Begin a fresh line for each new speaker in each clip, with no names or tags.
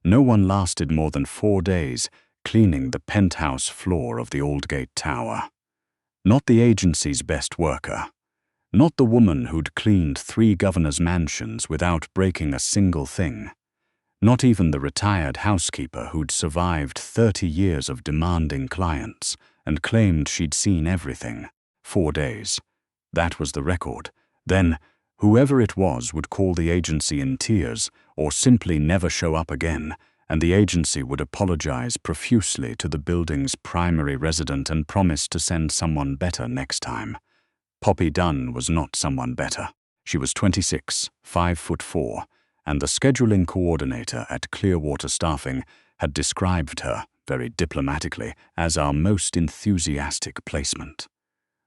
No one lasted more than 4 days cleaning the penthouse floor of the Aldgate Tower. Not the agency's best worker. Not the woman who'd cleaned 3 governors' mansions without breaking a single thing. Not even the retired housekeeper who'd survived 30 years of demanding clients and claimed she'd seen everything. 4 days. That was the record. Then, whoever it was would call the agency in tears or simply never show up again, and the agency would apologize profusely to the building's primary resident and promise to send someone better next time. Poppy Dunn was not someone better. She was 26, 5'4", and the scheduling coordinator at Clearwater Staffing had described her, very diplomatically, as our most enthusiastic placement.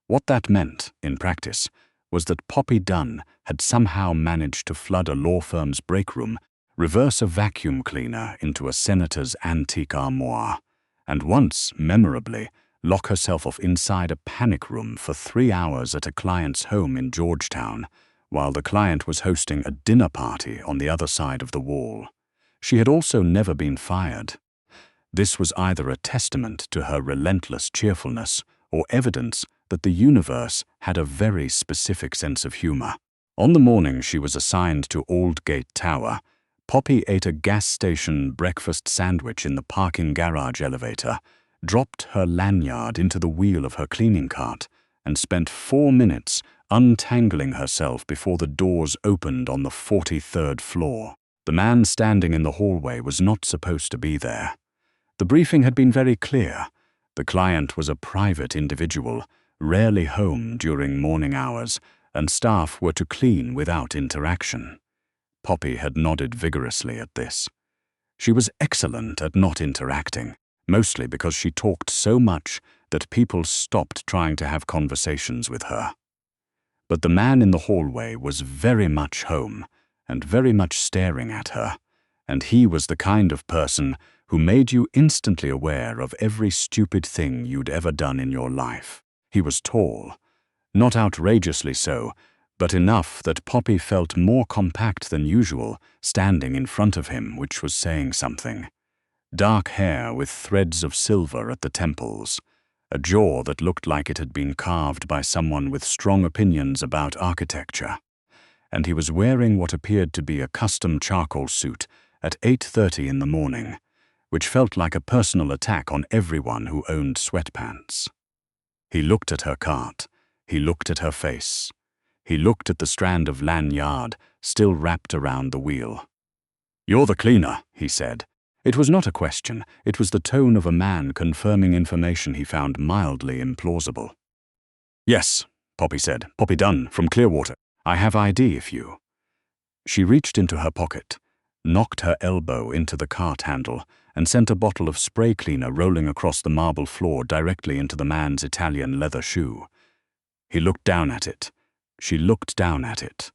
What that meant, in practice, was that Poppy Dunn had somehow managed to flood a law firm's break room, reverse a vacuum cleaner into a senator's antique armoire, and once, memorably, lock herself off inside a panic room for 3 hours at a client's home in Georgetown, while the client was hosting a dinner party on the other side of the wall. She had also never been fired. This was either a testament to her relentless cheerfulness or evidence that the universe had a very specific sense of humor. On the morning she was assigned to Aldgate Tower, Poppy ate a gas station breakfast sandwich in the parking garage elevator, dropped her lanyard into the wheel of her cleaning cart, and spent 4 minutes untangling herself before the doors opened on the 43rd floor. The man standing in the hallway was not supposed to be there. The briefing had been very clear. The client was a private individual, rarely home during morning hours, and staff were to clean without interaction. Poppy had nodded vigorously at this. She was excellent at not interacting, mostly because she talked so much that people stopped trying to have conversations with her. But the man in the hallway was very much home and very much staring at her, and he was the kind of person who made you instantly aware of every stupid thing you'd ever done in your life. He was tall, not outrageously so, but enough that Poppy felt more compact than usual standing in front of him, which was saying something. Dark hair with threads of silver at the temples, a jaw that looked like it had been carved by someone with strong opinions about architecture, and he was wearing what appeared to be a custom charcoal suit at 8:30 in the morning, which felt like a personal attack on everyone who owned sweatpants. He looked at her cart. He looked at her face. He looked at the strand of lanyard still wrapped around the wheel. "You're the cleaner," he said. It was not a question. It was the tone of a man confirming information he found mildly implausible. "Yes," Poppy said. "Poppy Dunn, from Clearwater. I have ID if you—" She reached into her pocket, knocked her elbow into the cart handle, and sent a bottle of spray cleaner rolling across the marble floor directly into the man's Italian leather shoe. He looked down at it. She looked down at it.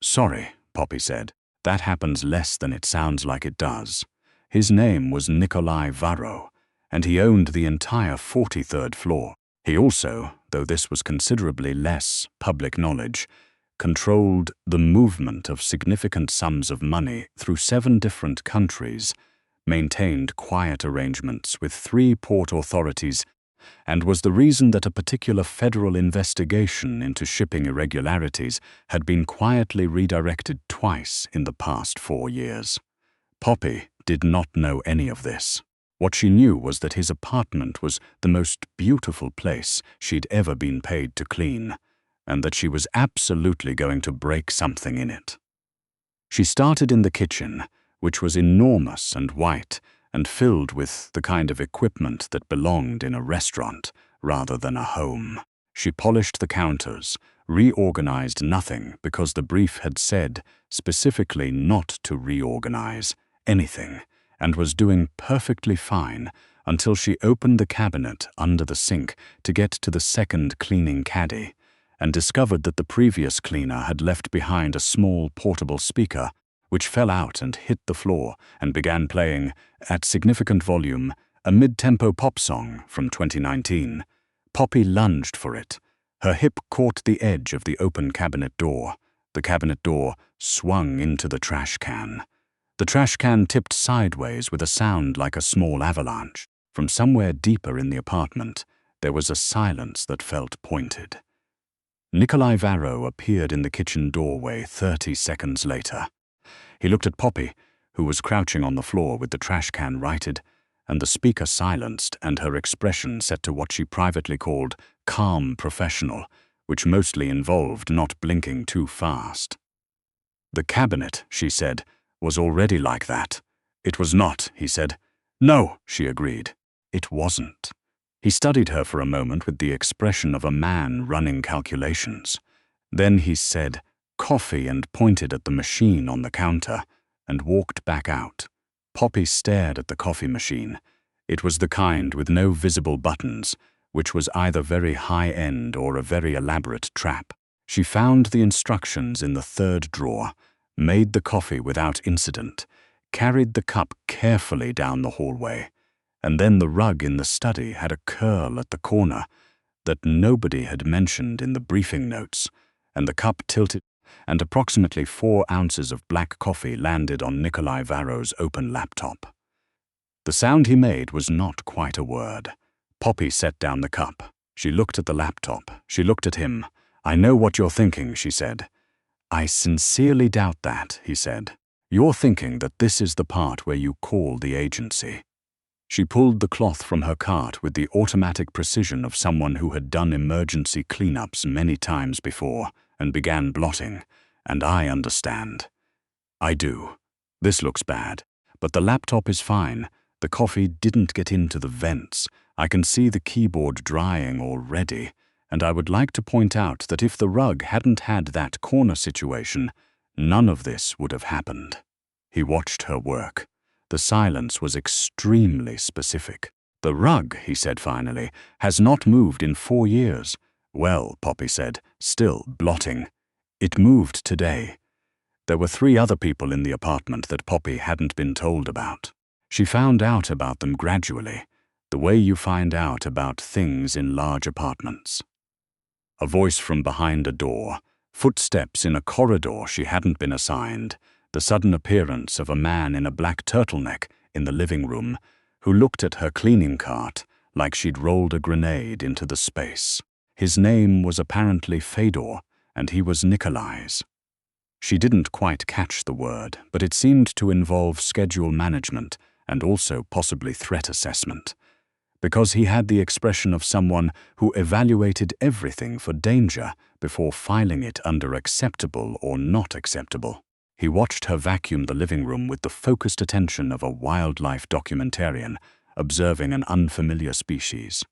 "Sorry," Poppy said. "That happens less than it sounds like it does." His name was Nikolai Varro, and he owned the entire 43rd floor. He also, though this was considerably less public knowledge, controlled the movement of significant sums of money through 7 different countries, maintained quiet arrangements with 3 port authorities, and was the reason that a particular federal investigation into shipping irregularities had been quietly redirected twice in the past 4 years. Poppy did not know any of this. What she knew was that his apartment was the most beautiful place she'd ever been paid to clean, and that she was absolutely going to break something in it. She started in the kitchen, which was enormous and white, and filled with the kind of equipment that belonged in a restaurant rather than a home. She polished the counters, reorganized nothing because the brief had said specifically not to reorganize anything, and was doing perfectly fine until she opened the cabinet under the sink to get to the second cleaning caddy, and discovered that the previous cleaner had left behind a small portable speaker, which fell out and hit the floor and began playing, at significant volume, a mid-tempo pop song from 2019. Poppy lunged for it. Her hip caught the edge of the open cabinet door. The cabinet door swung into the trash can. The trash can tipped sideways with a sound like a small avalanche. From somewhere deeper in the apartment, there was a silence that felt pointed. Nikolai Varro appeared in the kitchen doorway 30 seconds later. He looked at Poppy, who was crouching on the floor with the trash can righted, and the speaker silenced and her expression set to what she privately called calm professional, which mostly involved not blinking too fast. "The cabinet," she said, "was already like that." "It was not," he said. "No," she agreed. "It wasn't." He studied her for a moment with the expression of a man running calculations. Then he said, "Coffee," and pointed at the machine on the counter, and walked back out. Poppy stared at the coffee machine. It was the kind with no visible buttons, which was either very high-end or a very elaborate trap. She found the instructions in the third drawer, made the coffee without incident, carried the cup carefully down the hallway, and then the rug in the study had a curl at the corner that nobody had mentioned in the briefing notes, and the cup tilted, and approximately 4 ounces of black coffee landed on Nikolai Varro's open laptop. The sound he made was not quite a word. Poppy set down the cup. She looked at the laptop. She looked at him. "I know what you're thinking," she said. "I sincerely doubt that," he said. "You're thinking that this is the part where you call the agency." She pulled the cloth from her cart with the automatic precision of someone who had done emergency cleanups many times before and began blotting. "And I understand." "I do. This looks bad. But the laptop is fine. The coffee didn't get into the vents. I can see the keyboard drying already. And I would like to point out that if the rug hadn't had that corner situation, none of this would have happened." He watched her work. The silence was extremely specific. "The rug," he said finally, "has not moved in 4 years. "Well," Poppy said, still blotting, "it moved today." There were 3 other people in the apartment that Poppy hadn't been told about. She found out about them gradually, the way you find out about things in large apartments. A voice from behind a door, footsteps in a corridor she hadn't been assigned, the sudden appearance of a man in a black turtleneck in the living room who looked at her cleaning cart like she'd rolled a grenade into the space. His name was apparently Fedor, and he was Nikolai's. She didn't quite catch the word, but it seemed to involve schedule management and also possibly threat assessment, because he had the expression of someone who evaluated everything for danger before filing it under acceptable or not acceptable. He watched her vacuum the living room with the focused attention of a wildlife documentarian observing an unfamiliar species.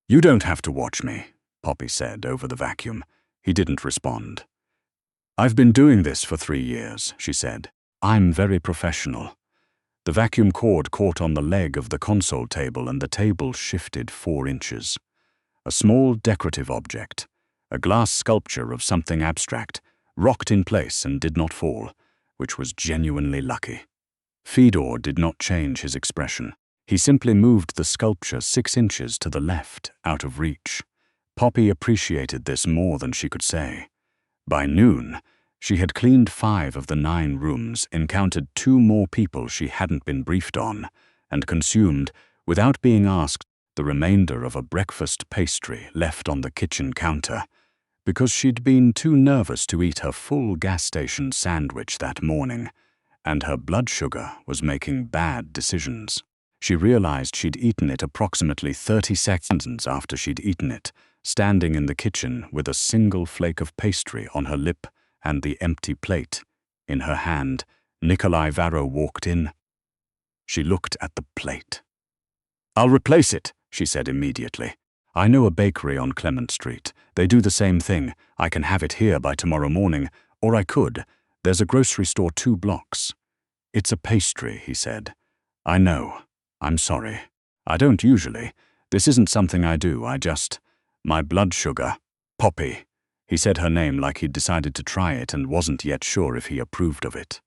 "You don't have to watch me," Poppy said over the vacuum. He didn't respond. "I've been doing this for 3 years," she said. "I'm very professional." The vacuum cord caught on the leg of the console table and the table shifted 4 inches. A small decorative object, a glass sculpture of something abstract, rocked in place and did not fall, which was genuinely lucky. Fedor did not change his expression. He simply moved the sculpture 6 inches to the left, out of reach. Poppy appreciated this more than she could say. By noon, she had cleaned 5 of the 9 rooms, encountered 2 more people she hadn't been briefed on, and consumed, without being asked, the remainder of a breakfast pastry left on the kitchen counter, because she'd been too nervous to eat her full gas station sandwich that morning, and her blood sugar was making bad decisions. She realized she'd eaten it approximately 30 seconds after she'd eaten it, standing in the kitchen with a single flake of pastry on her lip and the empty plate in her hand. Nikolai Varro walked in. She looked at the plate. "I'll replace it," she said immediately. "I know a bakery on Clement Street. They do the same thing. I can have it here by tomorrow morning, or I could. There's a grocery store 2 blocks. "It's a pastry," he said. "I know. I'm sorry. I don't usually. This isn't something I do. My blood sugar." "Poppy." He said her name like he'd decided to try it and wasn't yet sure if he approved of it.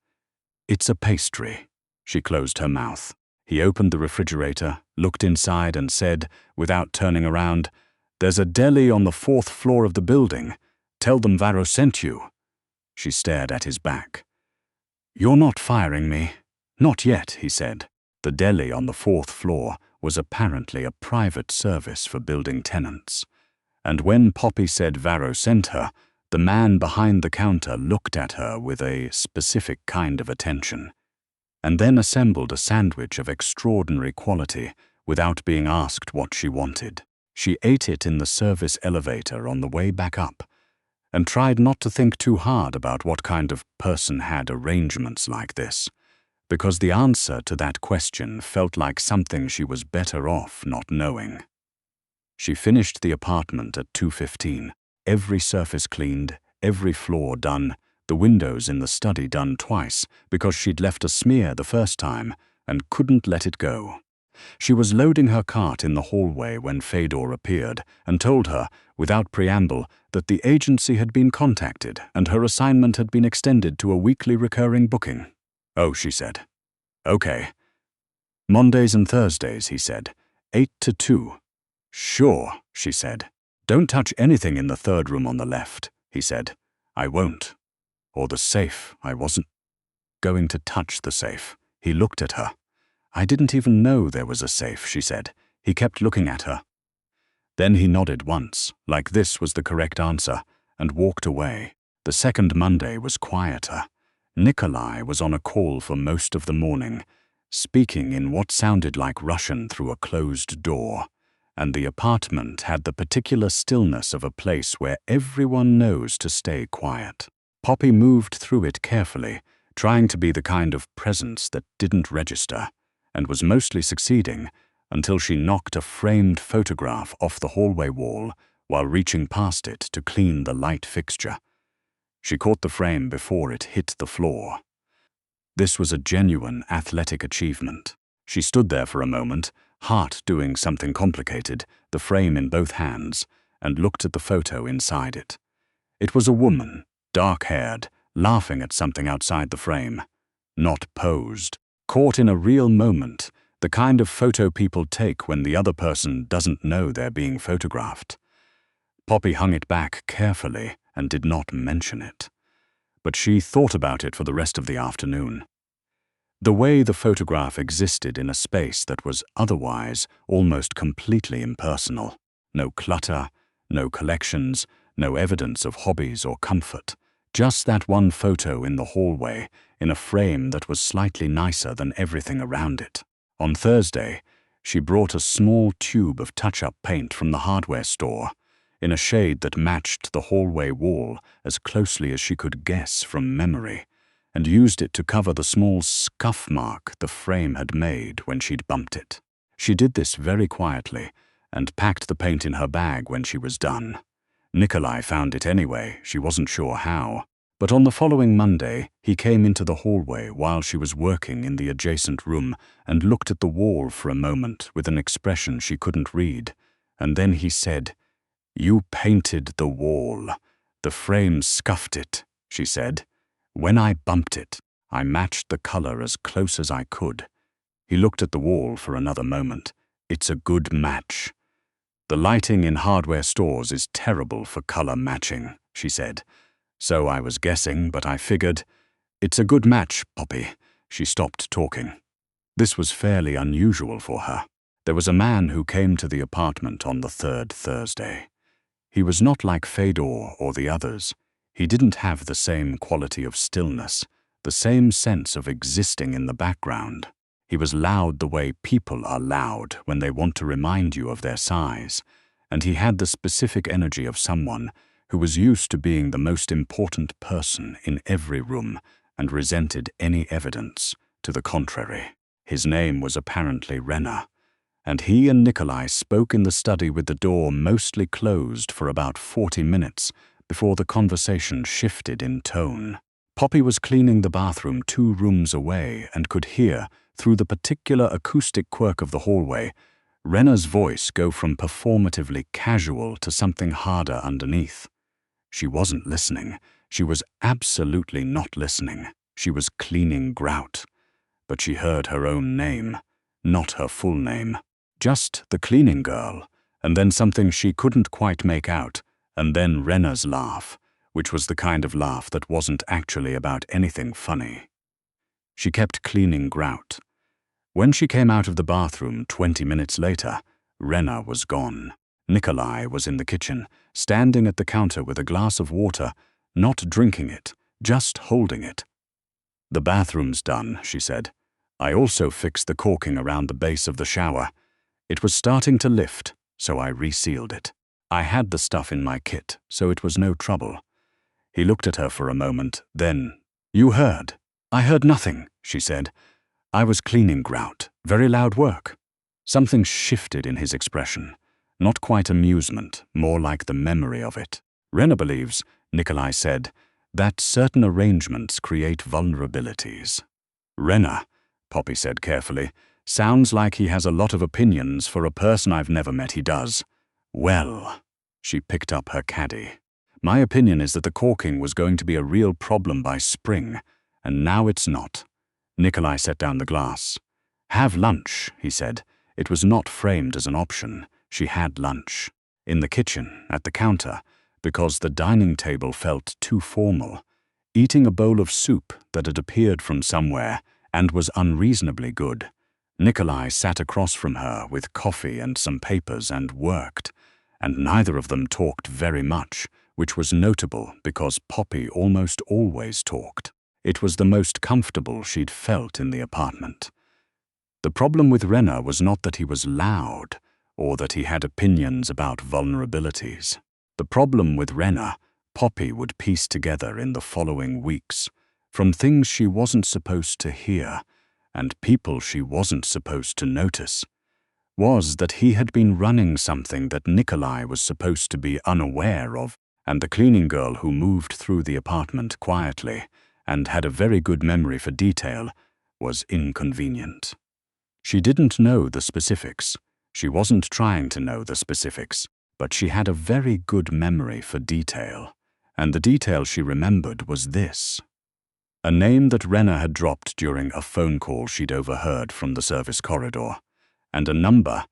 "It's a pastry." She closed her mouth. He opened the refrigerator, looked inside and said, without turning around, "There's a deli on the 4th floor of the building. Tell them Varro sent you." She stared at his back. "You're not firing me." "Not yet," he said. The deli on the 4th floor was apparently a private service for building tenants. And when Poppy said Varro sent her, the man behind the counter looked at her with a specific kind of attention, and then assembled a sandwich of extraordinary quality without being asked what she wanted. She ate it in the service elevator on the way back up, and tried not to think too hard about what kind of person had arrangements like this, because the answer to that question felt like something she was better off not knowing. She finished the apartment at 2:15, every surface cleaned, every floor done, the windows in the study done twice because she'd left a smear the first time and couldn't let it go. She was loading her cart in the hallway when Fedor appeared and told her, without preamble, that the agency had been contacted and her assignment had been extended to a weekly recurring booking. "Oh," she said. "Okay." "Mondays and Thursdays," he said, 8 to 2. "Sure," she said. "Don't touch anything in the 3rd room on the left," he said. "I won't. Or the safe. I wasn't going to touch the safe." He looked at her. "I didn't even know there was a safe," she said. He kept looking at her. Then he nodded once, like this was the correct answer, and walked away. The 2nd Monday was quieter. Nikolai was on a call for most of the morning, speaking in what sounded like Russian through a closed door, and the apartment had the particular stillness of a place where everyone knows to stay quiet. Poppy moved through it carefully, trying to be the kind of presence that didn't register, and was mostly succeeding until she knocked a framed photograph off the hallway wall while reaching past it to clean the light fixture. She caught the frame before it hit the floor. This was a genuine athletic achievement. She stood there for a moment, heart doing something complicated, the frame in both hands, and looked at the photo inside it. It was a woman, dark-haired, laughing at something outside the frame. Not posed. Caught in a real moment, the kind of photo people take when the other person doesn't know they're being photographed. Poppy hung it back carefully and did not mention it. But she thought about it for the rest of the afternoon. The way the photograph existed in a space that was otherwise almost completely impersonal. No clutter, no collections, no evidence of hobbies or comfort. Just that one photo in the hallway, in a frame that was slightly nicer than everything around it. On Thursday, she brought a small tube of touch-up paint from the hardware store, in a shade that matched the hallway wall as closely as she could guess from memory, and used it to cover the small scuff mark the frame had made when she'd bumped it. She did this very quietly, and packed the paint in her bag when she was done. Nikolai found it anyway, she wasn't sure how. But on the following Monday, he came into the hallway while she was working in the adjacent room and looked at the wall for a moment with an expression she couldn't read. And then he said, "You painted the wall. The frame scuffed it," she said. "When I bumped it, I matched the color as close as I could." He looked at the wall for another moment. "It's a good match." "The lighting in hardware stores is terrible for color matching," she said. "So I was guessing, but I figured, it's a good match, Poppy." She stopped talking. This was fairly unusual for her. There was a man who came to the apartment on the 3rd Thursday. He was not like Fedor or the others. He didn't have the same quality of stillness, the same sense of existing in the background. He was loud the way people are loud when they want to remind you of their size, and he had the specific energy of someone who was used to being the most important person in every room and resented any evidence to the contrary. His name was apparently Renner, and he and Nikolai spoke in the study with the door mostly closed for about 40 minutes before the conversation shifted in tone. Poppy was cleaning the bathroom 2 rooms away and could hear, through the particular acoustic quirk of the hallway, Renner's voice go from performatively casual to something harder underneath. She wasn't listening. She was absolutely not listening. She was cleaning grout. But she heard her own name, not her full name. Just the cleaning girl, and then something she couldn't quite make out, and then Renner's laugh, which was the kind of laugh that wasn't actually about anything funny. She kept cleaning grout. When she came out of the bathroom 20 minutes later, Rena was gone. Nikolai was in the kitchen, standing at the counter with a glass of water, not drinking it, just holding it. "The bathroom's done," she said. "I also fixed the corking around the base of the shower. It was starting to lift, so I resealed it. I had the stuff in my kit, so it was no trouble." He looked at her for a moment, then, "You heard?" "I heard nothing," she said. "I was cleaning grout. Very loud work." Something shifted in his expression. Not quite amusement, more like the memory of it. "Rena believes," Nikolai said, "that certain arrangements create vulnerabilities." "Rena," Poppy said carefully, "sounds like he has a lot of opinions. For a person I've never met, he does." "Well," she picked up her caddy. "My opinion is that the corking was going to be a real problem by spring, and now it's not." Nikolai set down the glass. "Have lunch," he said. It was not framed as an option. She had lunch. In the kitchen, at the counter, because the dining table felt too formal. Eating a bowl of soup that had appeared from somewhere and was unreasonably good. Nikolai sat across from her with coffee and some papers and worked, and neither of them talked very much, which was notable because Poppy almost always talked. It was the most comfortable she'd felt in the apartment. The problem with Rena was not that he was loud, or that he had opinions about vulnerabilities. The problem with Rena, Poppy would piece together in the following weeks, from things she wasn't supposed to hear, and people she wasn't supposed to notice, was that he had been running something that Nikolai was supposed to be unaware of, and the cleaning girl who moved through the apartment quietly and had a very good memory for detail was inconvenient. She didn't know the specifics. She wasn't trying to know the specifics, but she had a very good memory for detail, and the detail she remembered was this. A name that Rena had dropped during a phone call she'd overheard from the service corridor, and a number,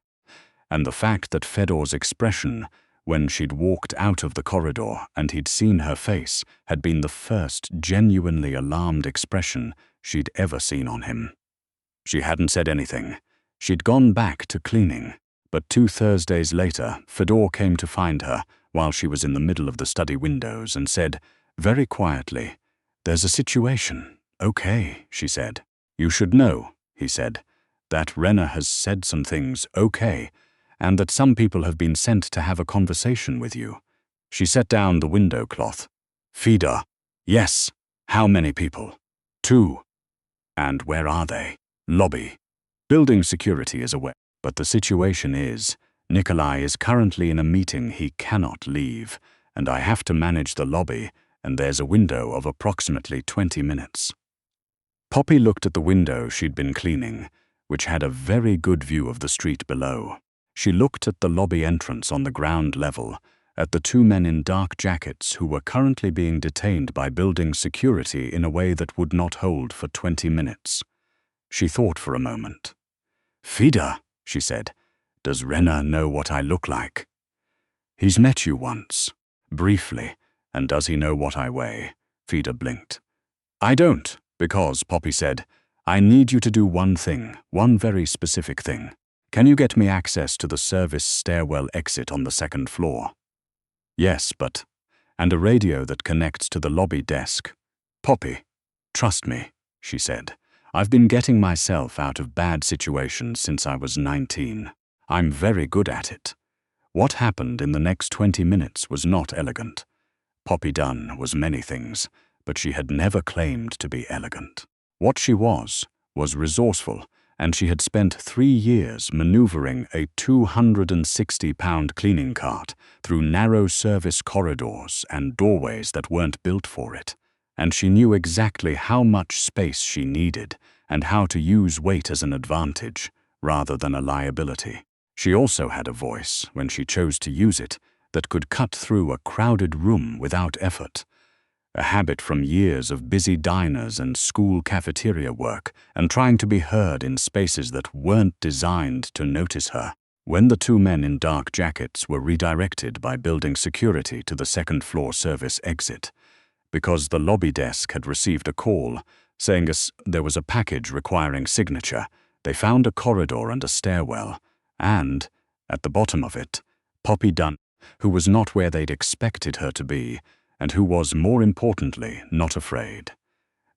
and the fact that Fedor's expression when she'd walked out of the corridor and he'd seen her face had been the first genuinely alarmed expression she'd ever seen on him. She hadn't said anything. She'd gone back to cleaning, but 2 Thursdays later, Fedor came to find her while she was in the middle of the study windows and said, very quietly, "There's a situation." "Okay," she said. "You should know," he said, "that Rena has said some things, okay, and that some people have been sent to have a conversation with you." She set down the window cloth. "Fida." "Yes. How many people?" "2. "And where are they?" "Lobby. Building security is aware. But the situation is, Nikolai is currently in a meeting he cannot leave, and I have to manage the lobby, and there's a window of approximately 20 minutes. Poppy looked at the window she'd been cleaning, which had a very good view of the street below. She looked at the lobby entrance on the ground level, at the 2 men in dark jackets who were currently being detained by building security in a way that would not hold for 20 minutes. She thought for a moment. "Fida," she said, "does Rena know what I look like?" "He's met you once, briefly, and does he know what I weigh?" Fida blinked. "I don't, because," Poppy said, "I need you to do one thing, one very specific thing. Can you get me access to the service stairwell exit on the 2nd floor?" "Yes, but..." "And a radio that connects to the lobby desk." "Poppy, trust me," she said. "I've been getting myself out of bad situations since I was 19. I'm very good at it. What happened in the next 20 minutes was not elegant. Poppy Dunn was many things, but she had never claimed to be elegant. What she was resourceful, and she had spent 3 years maneuvering a 260-pound cleaning cart through narrow service corridors and doorways that weren't built for it, and she knew exactly how much space she needed and how to use weight as an advantage rather than a liability. She also had a voice, when she chose to use it, that could cut through a crowded room without effort. A habit from years of busy diners and school cafeteria work and trying to be heard in spaces that weren't designed to notice her. When the 2 men in dark jackets were redirected by building security to the 2nd floor service exit, because the lobby desk had received a call saying there was a package requiring signature. They found a corridor and a stairwell, and, at the bottom of it, Poppy Dunn, who was not where they'd expected her to be, and who was, more importantly, not afraid.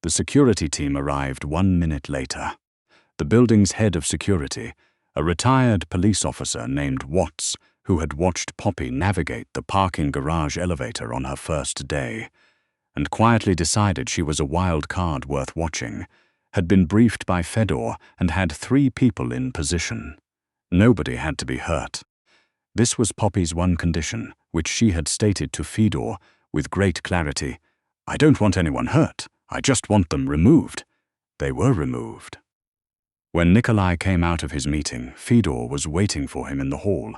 The security team arrived 1 minute later. The building's head of security, a retired police officer named Watts, who had watched Poppy navigate the parking garage elevator on her first day, and quietly decided she was a wild card worth watching, had been briefed by Fedor and had 3 people in position. Nobody had to be hurt. This was Poppy's one condition, which she had stated to Fedor with great clarity. "I don't want anyone hurt. I just want them removed." They were removed. When Nikolai came out of his meeting, Fedor was waiting for him in the hall.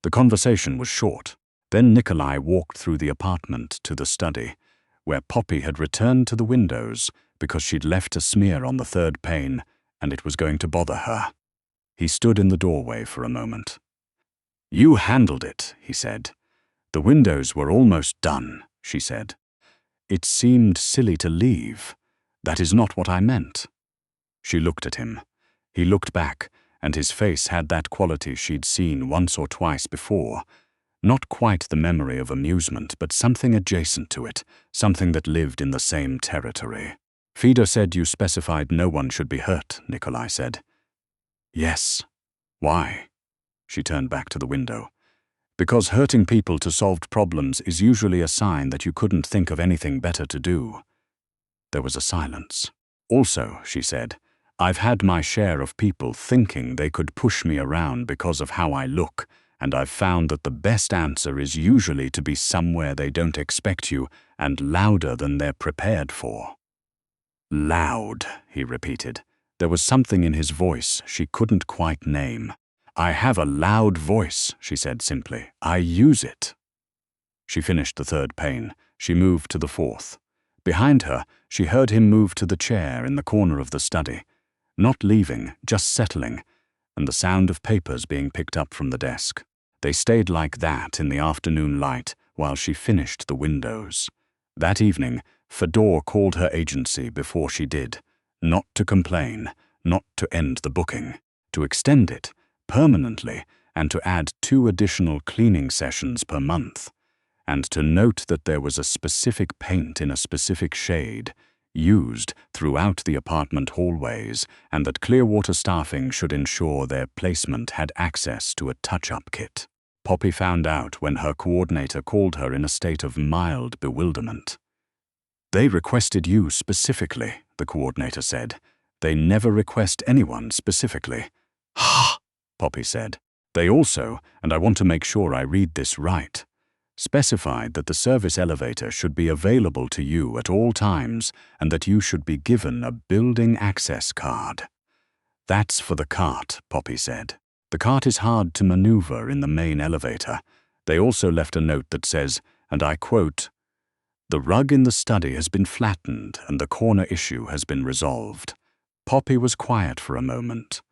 The conversation was short. Then Nikolai walked through the apartment to the study, where Poppy had returned to the windows because she'd left a smear on the 3rd pane and it was going to bother her. He stood in the doorway for a moment. "You handled it," he said. "The windows were almost done," she said. "It seemed silly to leave. That is not what I meant." She looked at him. He looked back, and his face had that quality she'd seen once or twice before. Not quite the memory of amusement, but something adjacent to it, something that lived in the same territory. "Fedor said you specified no one should be hurt," Nikolai said. "Yes. Why?" She turned back to the window. "Because hurting people to solve problems is usually a sign that you couldn't think of anything better to do." There was a silence. "Also," she said, "I've had my share of people thinking they could push me around because of how I look, and I've found that the best answer is usually to be somewhere they don't expect you and louder than they're prepared for." "Loud," he repeated. There was something in his voice she couldn't quite name. "I have a loud voice," she said simply. "I use it." She finished the 3rd pane. She moved to the 4th. Behind her, she heard him move to the chair in the corner of the study. Not leaving, just settling, and the sound of papers being picked up from the desk. They stayed like that in the afternoon light while she finished the windows. That evening, Fedor called her agency before she did, not to complain, not to end the booking, to extend it permanently and to add 2 additional cleaning sessions per month, and to note that there was a specific paint in a specific shade used throughout the apartment hallways, and that Clearwater staffing should ensure their placement had access to a touch-up kit. Poppy found out when her coordinator called her in a state of mild bewilderment. "They requested you specifically," the coordinator said. "They never request anyone specifically." "Ha!" Poppy said. "They also, and I want to make sure I read this right, specified that the service elevator should be available to you at all times and that you should be given a building access card." "That's for the cart," Poppy said. "The cart is hard to maneuver in the main elevator." They also left a note that says, and I quote, "The rug in the study has been flattened and the corner issue has been resolved." Poppy was quiet for a moment.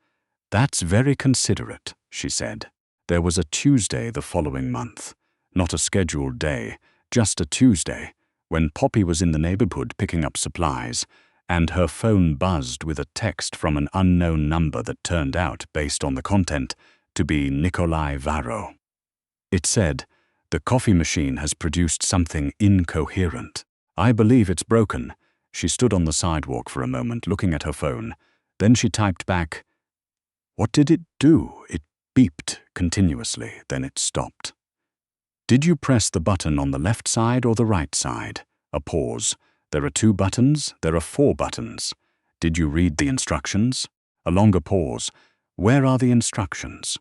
"That's very considerate," she said. There was a Tuesday the following month. Not a scheduled day, just a Tuesday, when Poppy was in the neighborhood picking up supplies, and her phone buzzed with a text from an unknown number that turned out, based on the content, to be Nikolai Varro. It said, "The coffee machine has produced something incoherent. I believe it's broken." She stood on the sidewalk for a moment, looking at her phone. Then she typed back, "What did it do?" It beeped continuously, then it stopped. "Did you press the button on the left side or the right side?" A pause. "There are 2 buttons, there are 4 buttons. Did you read the instructions?" A longer pause. "Where are the instructions?"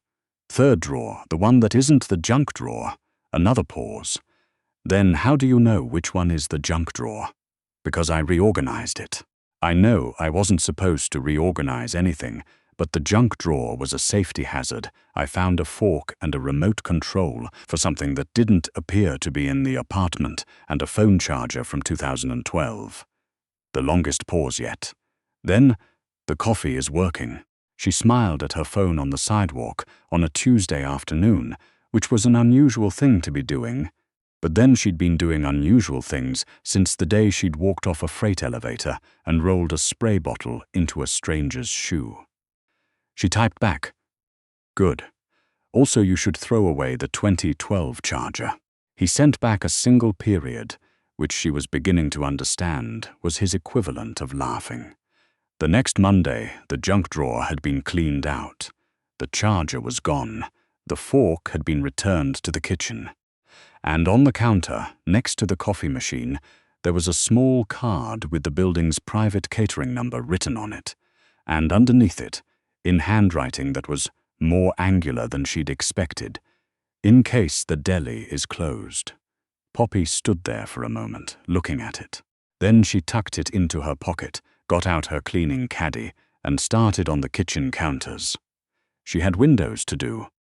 "3rd drawer, the one that isn't the junk drawer." Another pause. "Then how do you know which one is the junk drawer?" "Because I reorganized it." "I know I wasn't supposed to reorganize anything, but the junk drawer was a safety hazard. I found a fork and a remote control for something that didn't appear to be in the apartment, and a phone charger from 2012. The longest pause yet. Then, "The coffee is working." She smiled at her phone on the sidewalk on a Tuesday afternoon, which was an unusual thing to be doing. But then she'd been doing unusual things since the day she'd walked off a freight elevator and rolled a spray bottle into a stranger's shoe. She typed back, "Good. Also, you should throw away the 2012 charger." He sent back a single period, which she was beginning to understand was his equivalent of laughing. The next Monday, the junk drawer had been cleaned out. The charger was gone. The fork had been returned to the kitchen. And on the counter, next to the coffee machine, there was a small card with the building's private catering number written on it, and underneath it, in handwriting that was more angular than she'd expected, "In case the deli is closed." Poppy stood there for a moment, looking at it. Then she tucked it into her pocket, got out her cleaning caddy, and started on the kitchen counters. She had windows to do,